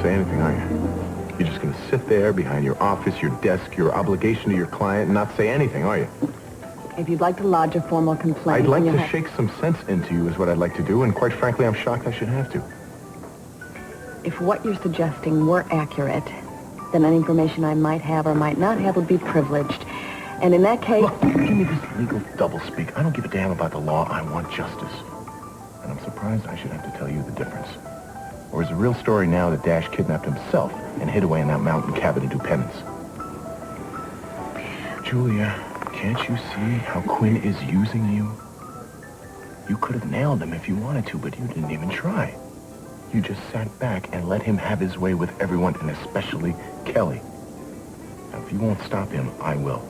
say anything, are you? You're just going to sit there behind your office, your desk, your obligation to your client, and not say anything, are you? If you'd like to lodge a formal complaint... I'd like to shake some sense into you is what I'd like to do, and quite frankly, I'm shocked I should have to. If what you're suggesting were accurate, then any information I might have or might not have would be privileged. And in that case... Look, give me this legal doublespeak. I don't give a damn about the law. I want justice. And I'm surprised I should have to tell you the difference. Or is the real story now that Dash kidnapped himself and hid away in that mountain cabin to do penance? Julia, can't you see how Quinn is using you? You could have nailed him if you wanted to, but you didn't even try. You just sat back and let him have his way with everyone, and especially Kelly. Now, if you won't stop him, I will.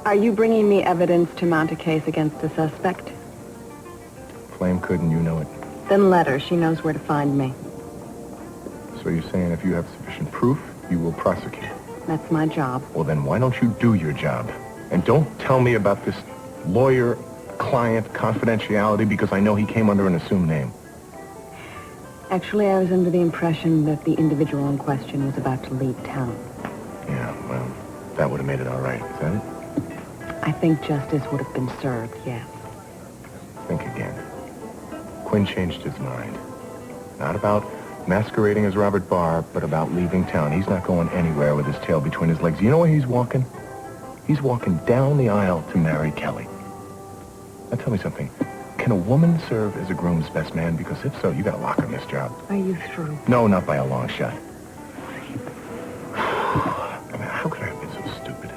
Are you bringing me evidence to mount a case against the suspect? Flame could, and you know it. Then let her. She knows where to find me. So you're saying if you have sufficient proof, you will prosecute? That's my job. Well, then why don't you do your job? And don't tell me about this lawyer-client confidentiality, because I know he came under an assumed name. Actually, I was under the impression that the individual in question was about to leave town. Yeah, well, that would have made it all right. Is that it? I think justice would have been served, yes. Think again. Quinn changed his mind. Not about masquerading as Robert Barr, but about leaving town. He's not going anywhere with his tail between his legs. You know where he's walking? He's walking down the aisle to marry Kelly. Now tell me something. Can a woman serve as a groom's best man? Because if so, you got to lock on this job. Are you through? No, not by a long shot. I mean, how could I have been so stupid?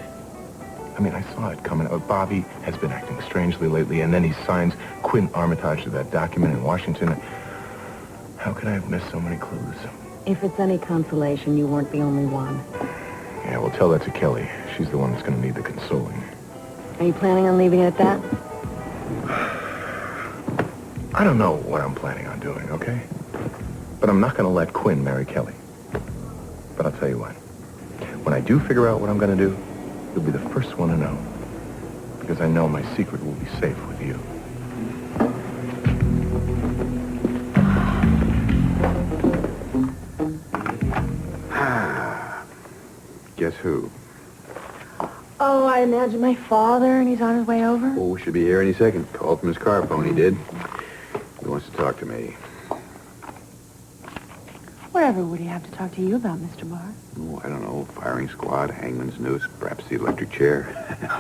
I mean, I saw it coming. Bobby has been acting strangely lately, and then he signs Quinn Armitage to that document in Washington. How could I have missed so many clues? If it's any consolation, you weren't the only one. Yeah, well, tell that to Kelly. She's the one that's going to need the consoling. Are you planning on leaving it at that? I don't know what I'm planning on doing, okay? But I'm not going to let Quinn marry Kelly. But I'll tell you what. When I do figure out what I'm going to do, you'll be the first one to know. Because I know my secret will be safe with you. Guess who? Oh, I imagine my father, and he's on his way over. Oh, should be here any second. Called from his car phone, he did. He wants to talk to me. Whatever would he have to talk to you about, Mr. Barr? Oh, I don't know. Firing squad, hangman's noose, perhaps the electric chair.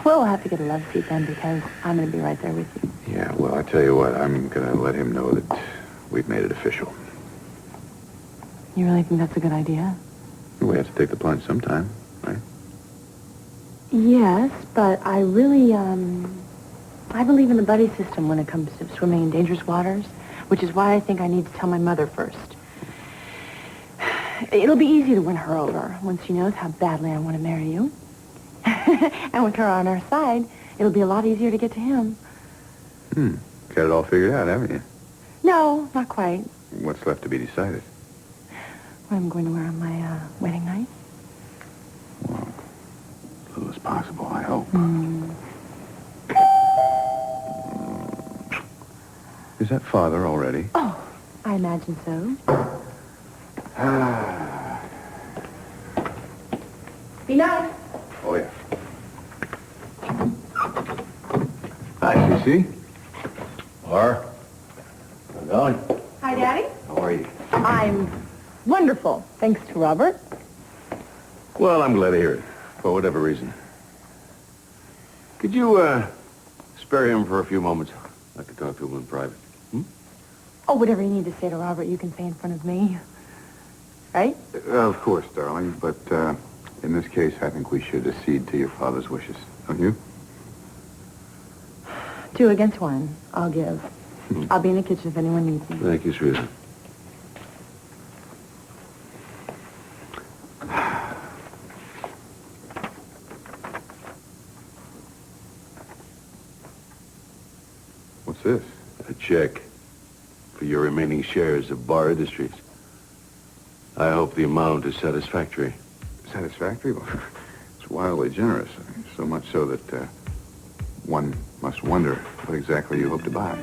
Well, we'll have to get a love seat then, because I'm going to be right there with you. Yeah, well, I tell you what. I'm going to let him know that we've made it official. You really think that's a good idea? We have to take the plunge sometime, right? Yes, but I really, I believe in the buddy system when it comes to swimming in dangerous waters, which is why I think I need to tell my mother first. It'll be easy to win her over once she knows how badly I want to marry you. And with her on our side, it'll be a lot easier to get to him. Got it all figured out, haven't you? No, not quite. What's left to be decided? What I'm going to wear on my wedding night? Well, as little as possible, I hope. Is that father already? Oh, I imagine so. Be nice. Oh, yeah. Hi, CC. Laura, how's it going? Hi, Daddy. How are you? I'm wonderful, thanks to Robert. Well, I'm glad to hear it, for whatever reason. Could you, spare him for a few moments? I could talk to him in private. Oh, whatever you need to say to Robert, you can say in front of me. Right? Of course, darling, but, in this case, I think we should accede to your father's wishes, don't you? 2 against 1. I'll give. I'll be in the kitchen if anyone needs me. Thank you, sweetheart. What's this? A check for your remaining shares of Barr Industries. I hope the amount is satisfactory. Satisfactory? Well, it's wildly generous. I mean, so much so that one must wonder what exactly you hope to buy.